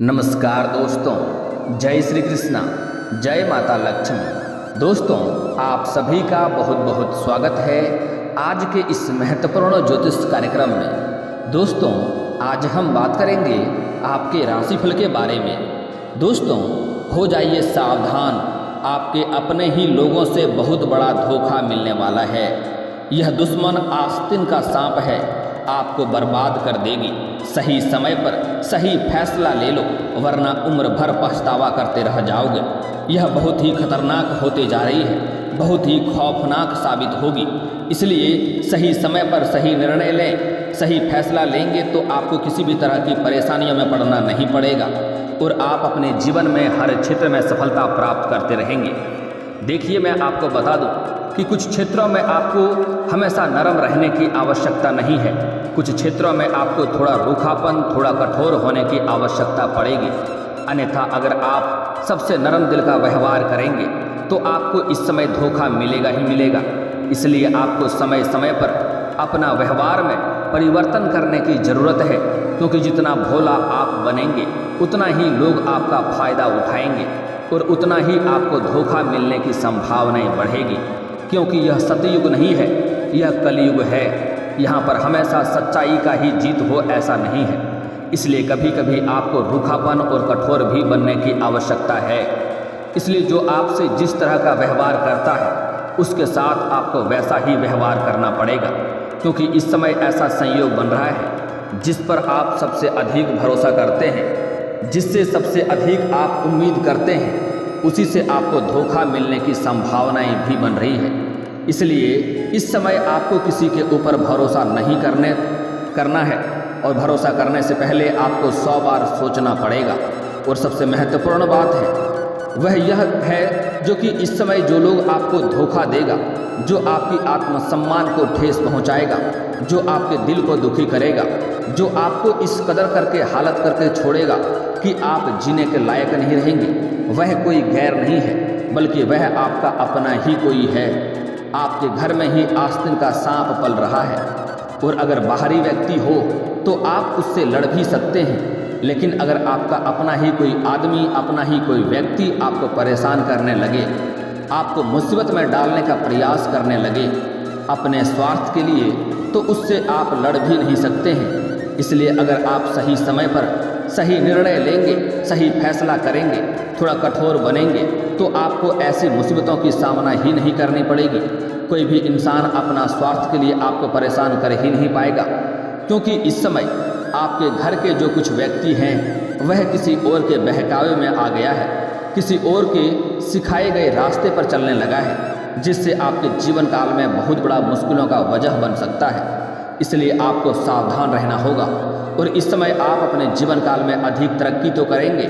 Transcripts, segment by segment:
नमस्कार दोस्तों, जय श्री कृष्णा, जय माता लक्ष्मी। दोस्तों, आप सभी का बहुत बहुत स्वागत है आज के इस महत्वपूर्ण ज्योतिष कार्यक्रम में। दोस्तों, आज हम बात करेंगे आपके राशिफल के बारे में। दोस्तों, हो जाइए सावधान, आपके अपने ही लोगों से बहुत बड़ा धोखा मिलने वाला है। यह दुश्मन आस्तीन का सांप है, आपको बर्बाद कर देगी। सही समय पर सही फैसला ले लो, वरना उम्र भर पछतावा करते रह जाओगे। यह बहुत ही खतरनाक होते जा रही है, बहुत ही खौफनाक साबित होगी। इसलिए सही समय पर सही निर्णय लें, सही फैसला लेंगे तो आपको किसी भी तरह की परेशानियों में पड़ना नहीं पड़ेगा और आप अपने जीवन में हर क्षेत्र में सफलता प्राप्त करते रहेंगे। देखिए, मैं आपको बता दूं कि कुछ क्षेत्रों में आपको हमेशा नरम रहने की आवश्यकता नहीं है। कुछ क्षेत्रों में आपको थोड़ा रूखापन, थोड़ा कठोर होने की आवश्यकता पड़ेगी। अन्यथा अगर आप सबसे नरम दिल का व्यवहार करेंगे तो आपको इस समय धोखा मिलेगा ही मिलेगा। इसलिए आपको समय समय पर अपना व्यवहार में परिवर्तन करने की ज़रूरत है, क्योंकि जितना भोला आप बनेंगे उतना ही लोग आपका फ़ायदा उठाएंगे और उतना ही आपको धोखा मिलने की संभावनाएं बढ़ेगी। क्योंकि यह सतयुग नहीं है, यह कलयुग है। यहाँ पर हमेशा सच्चाई का ही जीत हो ऐसा नहीं है। इसलिए कभी कभी आपको रूखापन और कठोर भी बनने की आवश्यकता है। इसलिए जो आपसे जिस तरह का व्यवहार करता है उसके साथ आपको वैसा ही व्यवहार करना पड़ेगा, क्योंकि इस समय ऐसा संयोग बन रहा है जिस पर आप सबसे अधिक भरोसा करते हैं, जिससे सबसे अधिक आप उम्मीद करते हैं, उसी से आपको धोखा मिलने की संभावनाएं भी बन रही है। इसलिए इस समय आपको किसी के ऊपर भरोसा नहीं करना है और भरोसा करने से पहले आपको 100 बार सोचना पड़ेगा। और सबसे महत्वपूर्ण बात है वह यह है जो कि इस समय जो लोग आपको धोखा देगा, जो आपकी आत्मसम्मान को ठेस पहुंचाएगा, जो आपके दिल को दुखी करेगा, जो आपको इस कदर करके हालत करके छोड़ेगा कि आप जीने के लायक नहीं रहेंगे, वह कोई गैर नहीं है, बल्कि वह आपका अपना ही कोई है। आपके घर में ही आस्तीन का सांप पल रहा है और अगर बाहरी व्यक्ति हो तो आप उससे लड़ भी सकते हैं, लेकिन अगर आपका अपना ही कोई आदमी, अपना ही कोई व्यक्ति आपको परेशान करने लगे, आपको मुसीबत में डालने का प्रयास करने लगे अपने स्वार्थ के लिए, तो उससे आप लड़ भी नहीं सकते हैं। इसलिए अगर आप सही समय पर सही निर्णय लेंगे, सही फैसला करेंगे, थोड़ा कठोर बनेंगे, तो आपको ऐसी मुसीबतों की सामना ही नहीं करनी पड़ेगी। कोई भी इंसान अपना स्वार्थ के लिए आपको परेशान कर ही नहीं पाएगा, क्योंकि इस समय आपके घर के जो कुछ व्यक्ति हैं वह किसी और के बहकावे में आ गया है, किसी और के सिखाए गए रास्ते पर चलने लगा है, जिससे आपके जीवन काल में बहुत बड़ा मुश्किलों का वजह बन सकता है। इसलिए आपको सावधान रहना होगा। और इस समय आप अपने जीवन काल में अधिक तरक्की तो करेंगे,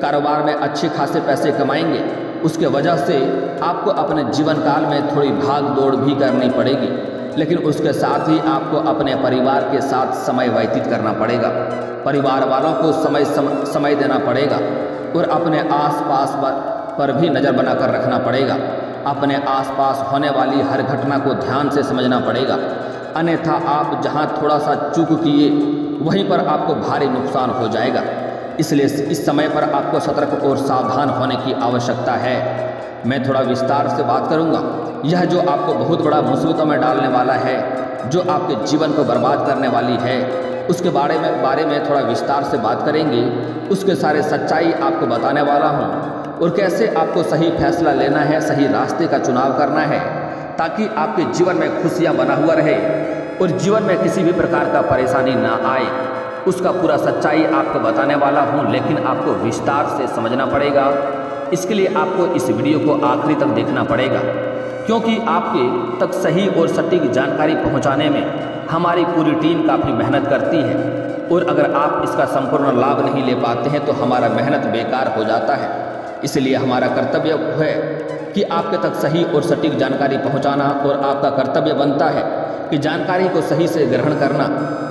कारोबार में अच्छे खासे पैसे कमाएंगे, उसके वजह से आपको अपने जीवन काल में थोड़ी भाग दौड़ भी करनी पड़ेगी, लेकिन उसके साथ ही आपको अपने परिवार के साथ समय व्यतीत करना पड़ेगा। परिवार वालों को समय देना पड़ेगा और अपने आसपास पर भी नज़र बनाकर रखना पड़ेगा। अपने आसपास होने वाली हर घटना को ध्यान से समझना पड़ेगा, अन्यथा आप जहां थोड़ा सा चूक किए वहीं पर आपको भारी नुकसान हो जाएगा। इसलिए इस समय पर आपको सतर्क और सावधान होने की आवश्यकता है। मैं थोड़ा विस्तार से बात करूंगा। यह जो आपको बहुत बड़ा मुसीबतों में डालने वाला है, जो आपके जीवन को बर्बाद करने वाली है, उसके बारे में थोड़ा विस्तार से बात करेंगे। उसके सारे सच्चाई आपको बताने वाला हूँ और कैसे आपको सही फैसला लेना है, सही रास्ते का चुनाव करना है, ताकि आपके जीवन में खुशियाँ बना हुआ रहे और जीवन में किसी भी प्रकार का परेशानी ना आए। उसका पूरा सच्चाई आपको बताने वाला हूँ, लेकिन आपको विस्तार से समझना पड़ेगा। इसके लिए आपको इस वीडियो को आखिरी तक देखना पड़ेगा, क्योंकि आपके तक सही और सटीक जानकारी पहुँचाने में हमारी पूरी टीम काफ़ी मेहनत करती है और अगर आप इसका संपूर्ण लाभ नहीं ले पाते हैं तो हमारा मेहनत बेकार हो जाता है। इसलिए हमारा कर्तव्य है कि आपके तक सही और सटीक जानकारी पहुँचाना, और आपका कर्तव्य बनता है कि जानकारी को सही से ग्रहण करना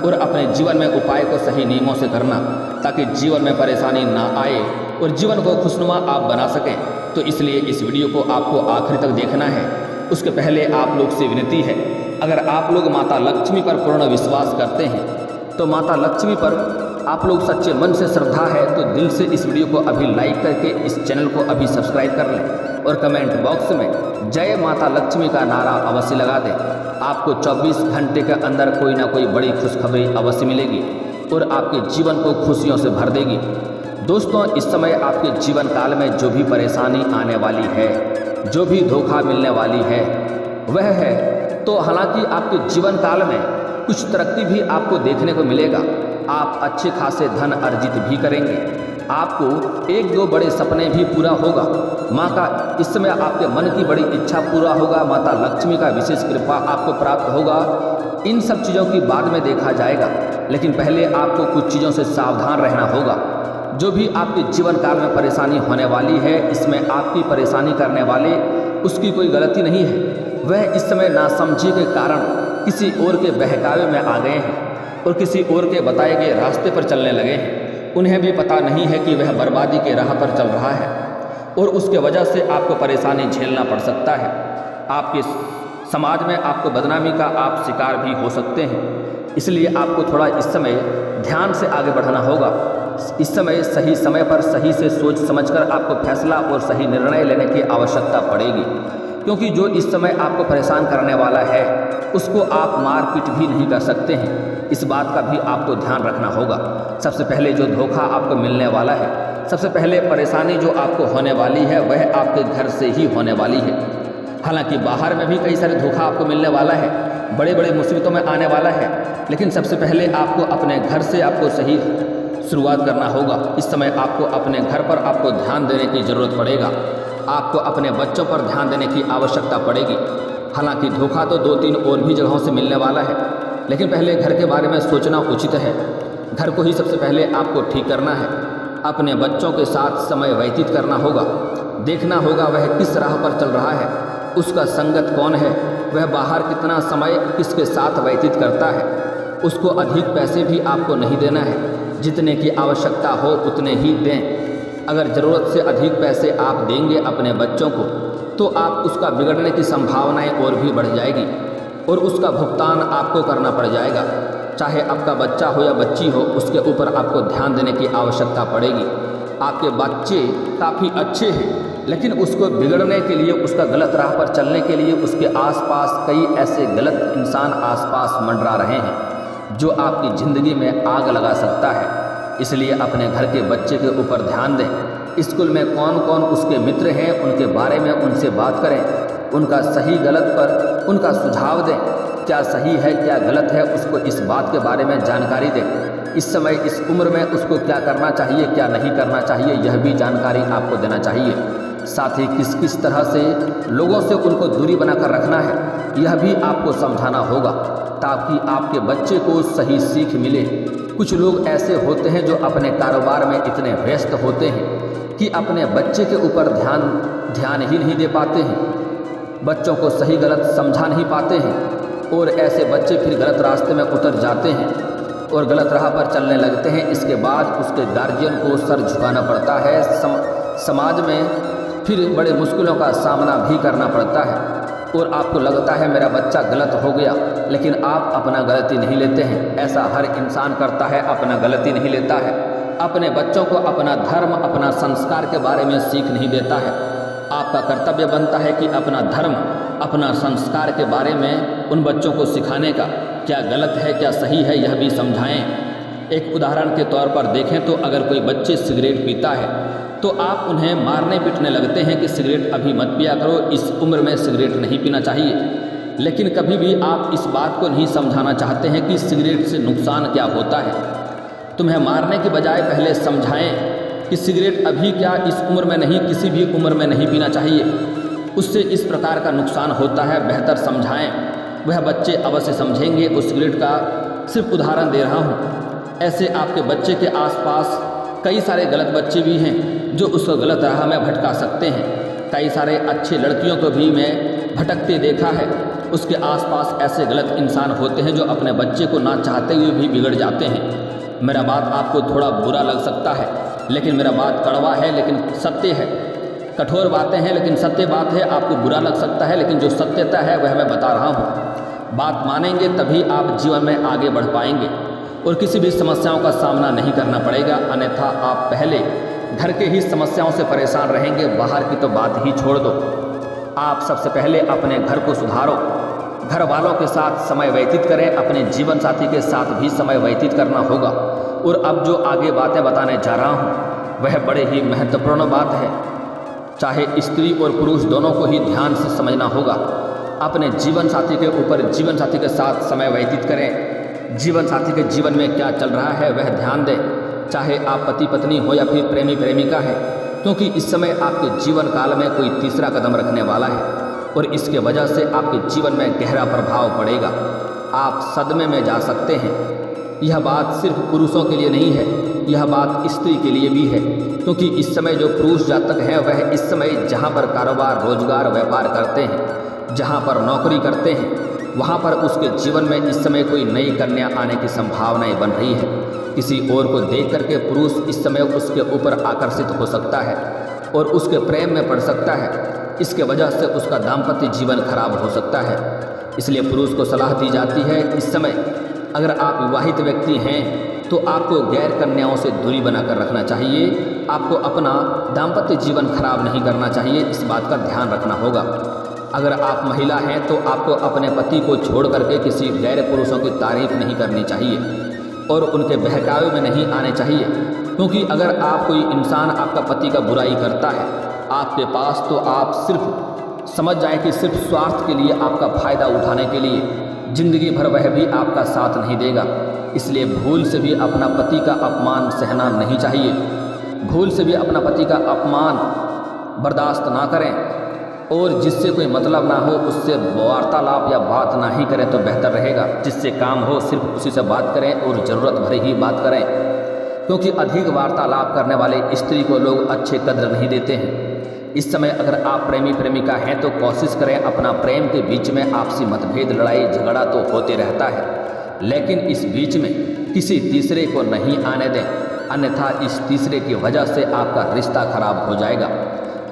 और अपने जीवन में उपाय को सही नियमों से करना, ताकि जीवन में परेशानी ना आए और जीवन को खुशनुमा आप बना सकें। तो इसलिए इस वीडियो को आपको आखिर तक देखना है। उसके पहले आप लोग से विनती है, अगर आप लोग माता लक्ष्मी पर पूर्ण विश्वास करते हैं तो माता लक्ष्मी पर आप लोग सच्चे मन से श्रद्धा है तो दिल से इस वीडियो को अभी लाइक करके इस चैनल को अभी सब्सक्राइब कर लें और कमेंट बॉक्स में जय माता लक्ष्मी का नारा अवश्य लगा दें। आपको 24 घंटे के अंदर कोई ना कोई बड़ी खुशखबरी अवश्य मिलेगी और आपके जीवन को खुशियों से भर देगी। दोस्तों, इस समय आपके जीवन काल में जो भी परेशानी आने वाली है, जो भी धोखा मिलने वाली है वह है, तो हालांकि आपके जीवन काल में कुछ तरक्की भी आपको देखने को मिलेगा। आप अच्छे खासे धन अर्जित भी करेंगे। आपको 1-2 बड़े सपने भी पूरा होगा। माँ का इस समय आपके मन की बड़ी इच्छा पूरा होगा। माता लक्ष्मी का विशेष कृपा आपको प्राप्त होगा। इन सब चीज़ों की बाद में देखा जाएगा, लेकिन पहले आपको कुछ चीज़ों से सावधान रहना होगा। जो भी आपके जीवन काल में परेशानी होने वाली है, इसमें आपकी परेशानी करने वाले उसकी कोई गलती नहीं है। वह इस समय नासमझी के कारण किसी और के बहकावे में आ गए हैं और किसी और के बताए गए रास्ते पर चलने लगे हैं। उन्हें भी पता नहीं है कि वह बर्बादी के राह पर चल रहा है और उसके वजह से आपको परेशानी झेलना पड़ सकता है। आपके समाज में आपको बदनामी का आप शिकार भी हो सकते हैं। इसलिए आपको थोड़ा इस समय ध्यान से आगे बढ़ना होगा। इस समय सही समय पर सही से सोच समझकर आपको फैसला और सही निर्णय लेने की आवश्यकता पड़ेगी, क्योंकि जो इस समय आपको परेशान करने वाला है उसको आप मारपीट भी नहीं कर सकते हैं। इस बात का भी आपको ध्यान रखना होगा। सबसे पहले जो धोखा आपको मिलने वाला है, सबसे पहले परेशानी जो आपको होने वाली है वह आपके घर से ही होने वाली है। हालांकि बाहर में भी कई सारे धोखा आपको मिलने वाला है, बड़े बड़े मुसीबतों में आने वाला है, लेकिन सबसे पहले आपको अपने घर से आपको सही शुरुआत करना होगा। इस समय आपको अपने घर पर आपको ध्यान देने की ज़रूरत पड़ेगा। आपको अपने बच्चों पर ध्यान देने की आवश्यकता पड़ेगी। हालांकि धोखा तो 2-3 और भी जगहों से मिलने वाला है, लेकिन पहले घर के बारे में सोचना उचित है। घर को ही सबसे पहले आपको ठीक करना है। अपने बच्चों के साथ समय व्यतीत करना होगा। देखना होगा वह किस राह पर चल रहा है, उसका संगत कौन है, वह बाहर कितना समय किसके साथ व्यतीत करता है। उसको अधिक पैसे भी आपको नहीं देना है, जितने की आवश्यकता हो उतने ही दें। अगर ज़रूरत से अधिक पैसे आप देंगे अपने बच्चों को तो आप उसका बिगड़ने की संभावनाएं और भी बढ़ जाएगी और उसका भुगतान आपको करना पड़ जाएगा। चाहे आपका बच्चा हो या बच्ची हो, उसके ऊपर आपको ध्यान देने की आवश्यकता पड़ेगी। आपके बच्चे काफ़ी अच्छे हैं, लेकिन उसको बिगड़ने के लिए, उसका गलत राह पर चलने के लिए उसके आसपास कई ऐसे गलत इंसान आसपास मंडरा रहे हैं जो आपकी ज़िंदगी में आग लगा सकता है। इसलिए अपने घर के बच्चे के ऊपर ध्यान दें। स्कूल में कौन कौन उसके मित्र हैं उनके बारे में उनसे बात करें। उनका सही गलत पर उनका सुझाव दें। क्या सही है क्या गलत है, उसको इस बात के बारे में जानकारी दें। इस समय इस उम्र में उसको क्या करना चाहिए क्या नहीं करना चाहिए, यह भी जानकारी आपको देना चाहिए। साथ ही किस किस तरह से लोगों से उनको दूरी बनाकर रखना है, यह भी आपको समझाना होगा, ताकि आपके बच्चे को सही सीख मिले। कुछ लोग ऐसे होते हैं जो अपने कारोबार में इतने व्यस्त होते हैं कि अपने बच्चे के ऊपर ध्यान ही नहीं दे पाते हैं, बच्चों को सही गलत समझा नहीं पाते हैं और ऐसे बच्चे फिर गलत रास्ते में उतर जाते हैं और गलत राह पर चलने लगते हैं। इसके बाद उसके गार्जियन को सर झुकाना पड़ता है। समाज में फिर बड़े मुश्किलों का सामना भी करना पड़ता है और आपको लगता है मेरा बच्चा गलत हो गया, लेकिन आप अपना गलती नहीं लेते हैं। ऐसा हर इंसान करता है, अपना गलती नहीं लेता है। अपने बच्चों को अपना धर्म, अपना संस्कार के बारे में सीख नहीं देता है। आपका कर्तव्य बनता है कि अपना धर्म, अपना संस्कार के बारे में उन बच्चों को सिखाने का, क्या गलत है क्या सही है यह भी समझाएं। एक उदाहरण के तौर पर देखें तो अगर कोई बच्चे सिगरेट पीता है तो आप उन्हें मारने पीटने लगते हैं कि सिगरेट अभी मत पिया करो, इस उम्र में सिगरेट नहीं पीना चाहिए। लेकिन कभी भी आप इस बात को नहीं समझाना चाहते हैं कि सिगरेट से नुकसान क्या होता है। तुम्हें मारने के बजाय पहले समझाएं कि सिगरेट अभी क्या, इस उम्र में नहीं, किसी भी उम्र में नहीं पीना चाहिए, उससे इस प्रकार का नुकसान होता है। बेहतर समझाएं, वह बच्चे अवश्य समझेंगे। उस सिगरेट का सिर्फ उदाहरण दे रहा हूँ। ऐसे आपके बच्चे के आसपास कई सारे गलत बच्चे भी हैं जो उसको गलत राह में भटका सकते हैं। कई सारे अच्छे लड़कियों को भी मैं भटकते देखा है। उसके आसपास ऐसे गलत इंसान होते हैं जो अपने बच्चे को ना चाहते हुए भी बिगड़ जाते हैं। मेरा बात आपको थोड़ा बुरा लग सकता है, लेकिन मेरा बात कड़वा है लेकिन सत्य है। कठोर बातें हैं लेकिन सत्य बात है। आपको बुरा लग सकता है लेकिन जो सत्यता है वह मैं बता रहा हूँ। बात मानेंगे तभी आप जीवन में आगे बढ़ पाएंगे। और किसी भी समस्याओं का सामना नहीं करना पड़ेगा। अन्यथा आप पहले घर के ही समस्याओं से परेशान रहेंगे, बाहर की तो बात ही छोड़ दो। आप सबसे पहले अपने घर को सुधारो, घर वालों के साथ समय व्यतीत करें, अपने जीवन साथी के साथ भी समय व्यतीत करना होगा। और अब जो आगे बातें बताने जा रहा हूँ वह बड़े ही महत्वपूर्ण बात है, चाहे स्त्री और पुरुष दोनों को ही ध्यान से समझना होगा। अपने जीवन साथी के ऊपर जीवन साथी के साथ समय व्यतीत करें, जीवन साथी के जीवन में क्या चल रहा है वह ध्यान दें, चाहे आप पति पत्नी हो या फिर प्रेमी प्रेमिका है, क्योंकि इस समय आपके जीवन काल में कोई तीसरा कदम रखने वाला है और इसके वजह से आपके जीवन में गहरा प्रभाव पड़ेगा। आप सदमे में जा सकते हैं। यह बात सिर्फ पुरुषों के लिए नहीं है, यह बात स्त्री के लिए भी है, क्योंकि इस समय जो पुरुष जातक हैं वह इस समय जहाँ पर कारोबार रोजगार व्यापार करते हैं, जहाँ पर नौकरी करते हैं, वहाँ पर उसके जीवन में इस समय कोई नई कन्या आने की संभावनाएं बन रही है। किसी और को देख करके पुरुष इस समय उसके ऊपर आकर्षित हो सकता है और उसके प्रेम में पड़ सकता है। इसके वजह से उसका दाम्पत्य जीवन खराब हो सकता है। इसलिए पुरुष को सलाह दी जाती है इस समय अगर आप विवाहित व्यक्ति हैं तो आपको गैर कन्याओं से दूरी बनाकर रखना चाहिए। आपको अपना दाम्पत्य जीवन खराब नहीं करना चाहिए, इस बात का ध्यान रखना होगा। अगर आप महिला हैं तो आपको अपने पति को छोड़ करके किसी गैर पुरुषों की तारीफ नहीं करनी चाहिए और उनके बहकावे में नहीं आने चाहिए, क्योंकि अगर आप कोई इंसान आपका पति का बुराई करता है आपके पास, तो आप सिर्फ समझ जाएं कि सिर्फ स्वार्थ के लिए, आपका फ़ायदा उठाने के लिए, जिंदगी भर वह भी आपका साथ नहीं देगा। इसलिए भूल से भी अपना पति का अपमान सहना नहीं चाहिए, भूल से भी अपना पति का अपमान बर्दाश्त ना करें और जिससे कोई मतलब ना हो उससे वार्तालाप या बात ना ही करें तो बेहतर रहेगा। जिससे काम हो सिर्फ उसी से बात करें और ज़रूरत भरी ही बात करें, क्योंकि अधिक वार्तालाप करने वाले स्त्री को लोग अच्छे कदर नहीं देते हैं। इस समय अगर आप प्रेमी प्रेमिका हैं तो कोशिश करें अपना प्रेम के बीच में आपसी मतभेद लड़ाई झगड़ा तो होते रहता है, लेकिन इस बीच में किसी तीसरे को नहीं आने दें, अन्यथा इस तीसरे की वजह से आपका रिश्ता खराब हो जाएगा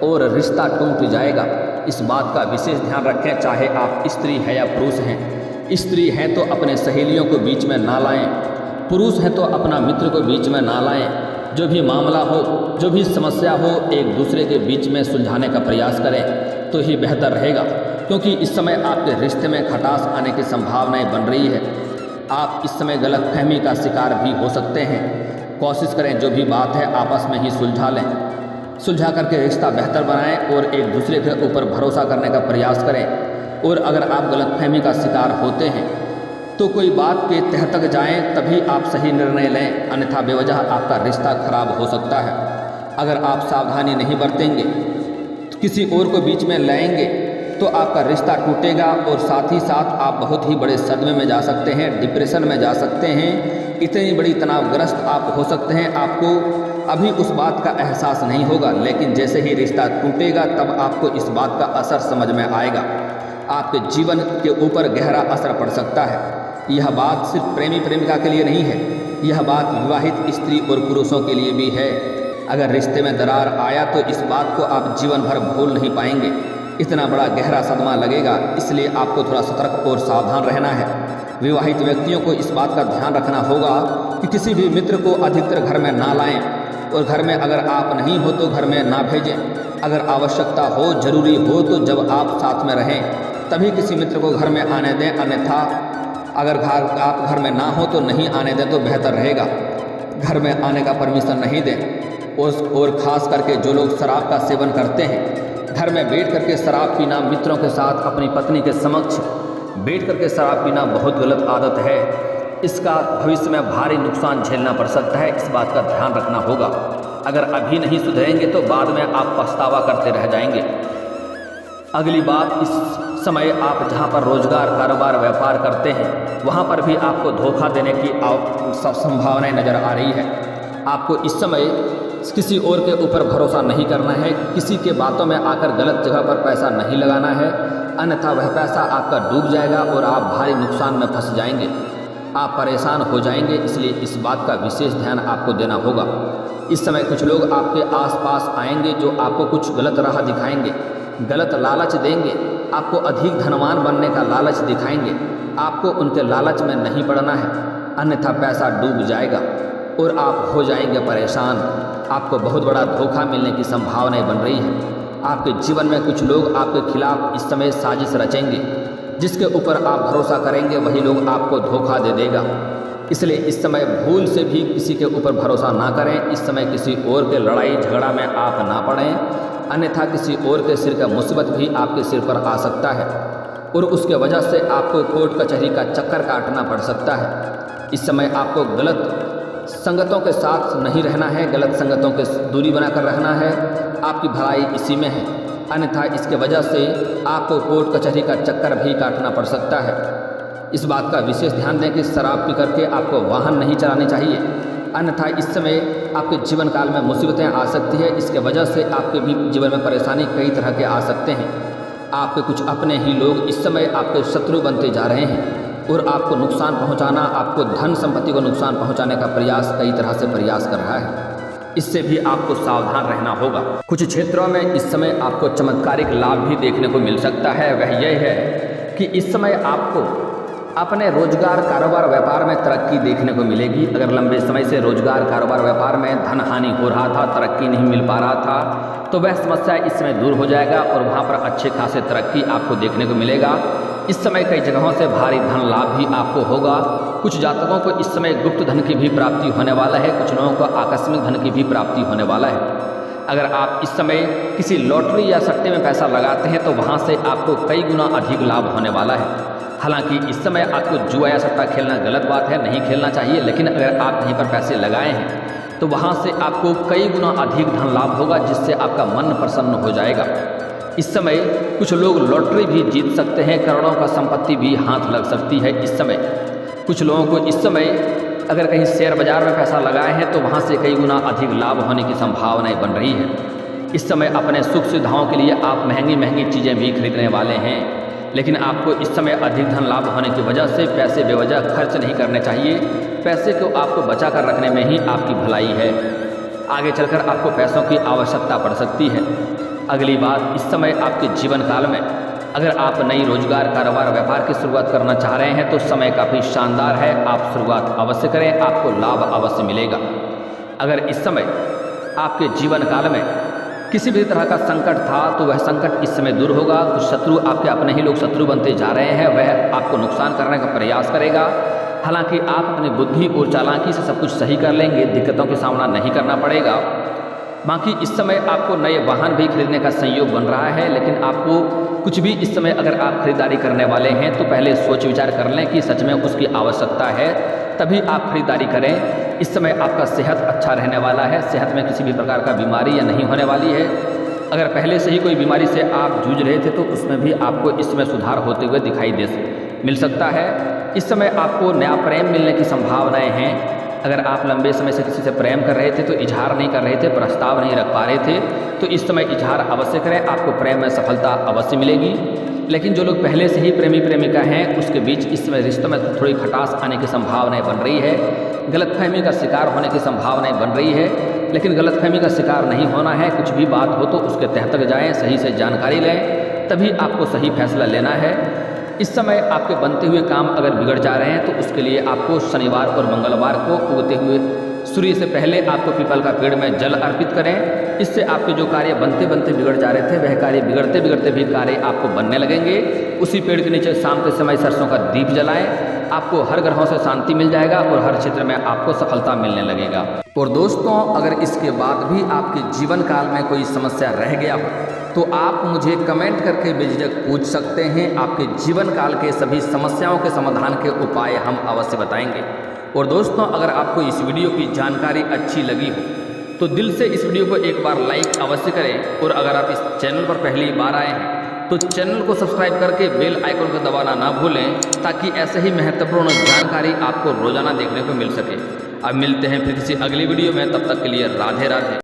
और रिश्ता टूट जाएगा। इस बात का विशेष ध्यान रखें, चाहे आप स्त्री हैं या पुरुष हैं। स्त्री हैं तो अपने सहेलियों को बीच में ना लाएं, पुरुष हैं तो अपना मित्र को बीच में ना लाएं। जो भी मामला हो, जो भी समस्या हो, एक दूसरे के बीच में सुलझाने का प्रयास करें तो ही बेहतर रहेगा, क्योंकि इस समय आपके रिश्ते में खटास आने की संभावनाएं बन रही है। आप इस समय गलतफहमी का शिकार भी हो सकते हैं। कोशिश करें जो भी बात है आपस में ही सुलझा लें, सुलझा करके रिश्ता बेहतर बनाएं और एक दूसरे के ऊपर भरोसा करने का प्रयास करें। और अगर आप गलतफहमी का शिकार होते हैं तो कोई बात के तह तक जाएं, तभी आप सही निर्णय लें, अन्यथा बेवजह आपका रिश्ता खराब हो सकता है। अगर आप सावधानी नहीं बरतेंगे तो किसी और को बीच में लाएंगे तो आपका रिश्ता टूटेगा और साथ ही साथ आप बहुत ही बड़े सदमे में जा सकते हैं, डिप्रेशन में जा सकते हैं, इतनी बड़ी तनावग्रस्त आप हो सकते हैं। आपको अभी उस बात का एहसास नहीं होगा, लेकिन जैसे ही रिश्ता टूटेगा तब आपको इस बात का असर समझ में आएगा। आपके जीवन के ऊपर गहरा असर पड़ सकता है। यह बात सिर्फ प्रेमी प्रेमिका के लिए नहीं है, यह बात विवाहित स्त्री और पुरुषों के लिए भी है। अगर रिश्ते में दरार आया तो इस बात को आप जीवन भर भूल नहीं पाएंगे, इतना बड़ा गहरा सदमा लगेगा। इसलिए आपको थोड़ा सतर्क और सावधान रहना है। विवाहित व्यक्तियों को इस बात का ध्यान रखना होगा कि किसी भी मित्र को अधिकतर घर में ना लाएं और घर में अगर आप नहीं हो तो घर में ना भेजें। अगर आवश्यकता हो, जरूरी हो तो जब आप साथ में रहें तभी किसी मित्र को घर में आने दें, अन्यथा अगर आप घर में ना हो तो नहीं आने दें तो बेहतर रहेगा। घर में आने का परमिशन नहीं दें। और ख़ास करके जो लोग शराब का सेवन करते हैं, घर में बैठ करके शराब पीना, मित्रों के साथ अपनी पत्नी के समक्ष बैठ करके शराब पीना बहुत गलत आदत है। इसका भविष्य में भारी नुकसान झेलना पड़ सकता है, इस बात का ध्यान रखना होगा। अगर अभी नहीं सुधरेंगे तो बाद में आप पछतावा करते रह जाएंगे। अगली बात, इस समय आप जहाँ पर रोजगार कारोबार व्यापार करते हैं वहाँ पर भी आपको धोखा देने की संभावनाएं नज़र आ रही है। आपको इस समय किसी और के ऊपर भरोसा नहीं करना है, किसी के बातों में आकर गलत जगह पर पैसा नहीं लगाना है, अन्यथा वह पैसा आपका डूब जाएगा और आप भारी नुकसान में फंस जाएंगे, आप परेशान हो जाएंगे। इसलिए इस बात का विशेष ध्यान आपको देना होगा। इस समय कुछ लोग आपके आसपास आएंगे जो आपको कुछ गलत राह दिखाएंगे, गलत लालच देंगे, आपको अधिक धनवान बनने का लालच दिखाएंगे। आपको उनके लालच में नहीं पड़ना है, अन्यथा पैसा डूब जाएगा और आप हो जाएंगे परेशान। आपको बहुत बड़ा धोखा मिलने की संभावनाएं बन रही है। आपके जीवन में कुछ लोग आपके खिलाफ इस समय साजिश रचेंगे। जिसके ऊपर आप भरोसा करेंगे वही लोग आपको धोखा दे देगा। इसलिए इस समय भूल से भी किसी के ऊपर भरोसा ना करें। इस समय किसी और के लड़ाई झगड़ा में आप ना पड़ें, अन्यथा किसी और के सिर का मुसीबत भी आपके सिर पर आ सकता है और उसके वजह से आपको कोर्ट कचहरी का चक्कर काटना पड़ सकता है। इस समय आपको गलत संगतों के साथ नहीं रहना है, गलत संगतों के दूरी बनाकर रहना है। आपकी भलाई इसी में है, अन्यथा इसके वजह से आपको कोर्ट कचहरी का चक्कर भी काटना पड़ सकता है। इस बात का विशेष ध्यान दें कि शराब पी करके आपको वाहन नहीं चलाने चाहिए, अन्यथा इस समय आपके जीवन काल में मुसीबतें आ सकती है। इसके वजह से आपके भी जीवन में परेशानी कई तरह के आ सकते हैं। आपके कुछ अपने ही लोग इस समय आपके शत्रु बनते जा रहे हैं और आपको नुकसान पहुंचाना, आपको धन संपत्ति को नुकसान पहुंचाने का प्रयास कई तरह से प्रयास कर रहा है। इससे भी आपको सावधान रहना होगा। कुछ क्षेत्रों में इस समय आपको चमत्कारिक लाभ भी देखने को मिल सकता है। वह यह है कि इस समय आपको अपने रोजगार कारोबार व्यापार में तरक्की देखने को मिलेगी। अगर लंबे समय से रोजगार कारोबार व्यापार में धन हानि हो रहा था, तरक्की नहीं मिल पा रहा था, तो वह समस्या इस समय दूर हो जाएगा और वहाँ पर अच्छे खासे तरक्की आपको देखने को मिलेगा। इस समय कई जगहों से भारी धन लाभ भी आपको होगा। कुछ जातकों को इस समय गुप्त धन की भी प्राप्ति होने वाला है, कुछ लोगों को आकस्मिक धन की भी प्राप्ति होने वाला है। अगर आप इस समय किसी लॉटरी या सट्टे में पैसा लगाते हैं तो वहाँ से आपको कई गुना अधिक लाभ होने वाला है। हालांकि इस समय आपको जुआ या सट्टा खेलना गलत बात है, नहीं खेलना चाहिए, लेकिन अगर आप कहीं पर पैसे लगाए हैं तो वहाँ से आपको कई गुना अधिक धन लाभ होगा, जिससे आपका मन प्रसन्न हो जाएगा। इस समय कुछ लोग लॉटरी भी जीत सकते हैं, करोड़ों का संपत्ति भी हाथ लग सकती है। इस समय कुछ लोगों को इस समय अगर कहीं शेयर बाजार में पैसा लगाए हैं तो वहाँ से कई गुना अधिक लाभ होने की संभावनाएं बन रही है। इस समय अपने सुख सुविधाओं के लिए आप महंगी महंगी चीज़ें भी खरीदने वाले हैं, लेकिन आपको इस समय अधिक धन लाभ होने की वजह से पैसे बेवजह खर्च नहीं करने चाहिए। पैसे को आपको बचा कर रखने में ही आपकी भलाई है। आगे चलकर आपको पैसों की आवश्यकता पड़ सकती है। अगली बात, इस समय आपके जीवन काल में अगर आप नई रोजगार कारोबार व्यापार की शुरुआत करना चाह रहे हैं तो समय काफ़ी शानदार है। आप शुरुआत अवश्य करें, आपको लाभ अवश्य मिलेगा। अगर इस समय आपके जीवन काल में किसी भी तरह का संकट था तो वह संकट इस समय दूर होगा। कुछ शत्रु, आपके अपने ही लोग शत्रु बनते जा रहे हैं, वह आपको नुकसान करने का प्रयास करेगा। हालांकि आप अपनी बुद्धि और चालाकी से सब कुछ सही कर लेंगे, दिक्कतों का सामना नहीं करना पड़ेगा। बाकी इस समय आपको नए वाहन भी खरीदने का संयोग बन रहा है, लेकिन आपको कुछ भी इस समय अगर आप खरीदारी करने वाले हैं तो पहले सोच विचार कर लें कि सच में उसकी आवश्यकता है, तभी आप खरीदारी करें। इस समय आपका सेहत अच्छा रहने वाला है, सेहत में किसी भी प्रकार का बीमारी या नहीं होने वाली है। अगर पहले से ही कोई बीमारी से आप जूझ रहे थे तो उसमें भी आपको इस समय सुधार होते हुए दिखाई मिल सकता है। इस समय आपको नया प्रेम मिलने की संभावनाएं हैं। अगर आप लंबे समय से किसी से प्रेम कर रहे थे तो इजहार नहीं कर रहे थे, प्रस्ताव नहीं रख पा रहे थे, तो इस समय इजहार अवश्य करें, आपको प्रेम में सफलता अवश्य मिलेगी। लेकिन जो लोग पहले से ही प्रेमी प्रेमिका हैं उसके बीच इस समय रिश्तों में थोड़ी खटास आने की संभावनाएं बन रही है। गलतफहमी का शिकार होने की संभावनाएं बन रही है, लेकिन गलतफहमी का शिकार नहीं होना है। कुछ भी बात हो तो उसके तह तक जाएँ, सही से जानकारी लें, तभी आपको सही फैसला लेना है। इस समय आपके बनते हुए काम अगर बिगड़ जा रहे हैं तो उसके लिए आपको शनिवार और मंगलवार को उगते हुए सूर्य से पहले आपको पीपल का पेड़ में जल अर्पित करें। इससे आपके जो कार्य बनते बनते बिगड़ जा रहे थे वह कार्य बिगड़ते बिगड़ते भी कार्य आपको बनने लगेंगे। उसी पेड़ के नीचे शाम के समय सरसों का दीप जलाएं, आपको हर ग्रहों से शांति मिल जाएगा और हर क्षेत्र में आपको सफलता मिलने लगेगा। और दोस्तों, अगर इसके बाद भी आपके जीवन काल में कोई समस्या रह गया हो तो आप मुझे कमेंट करके बेझिझक पूछ सकते हैं। आपके जीवन काल के सभी समस्याओं के समाधान के उपाय हम अवश्य बताएंगे। और दोस्तों, अगर आपको इस वीडियो की जानकारी अच्छी लगी हो तो दिल से इस वीडियो को एक बार लाइक अवश्य करें। और अगर आप इस चैनल पर पहली बार आए हैं तो चैनल को सब्सक्राइब करके बेल आइकन को दबाना ना भूलें, ताकि ऐसे ही महत्वपूर्ण जानकारी आपको रोजाना देखने को मिल सके। अब मिलते हैं फिर किसी अगली वीडियो में, तब तक के लिए राधे राधे।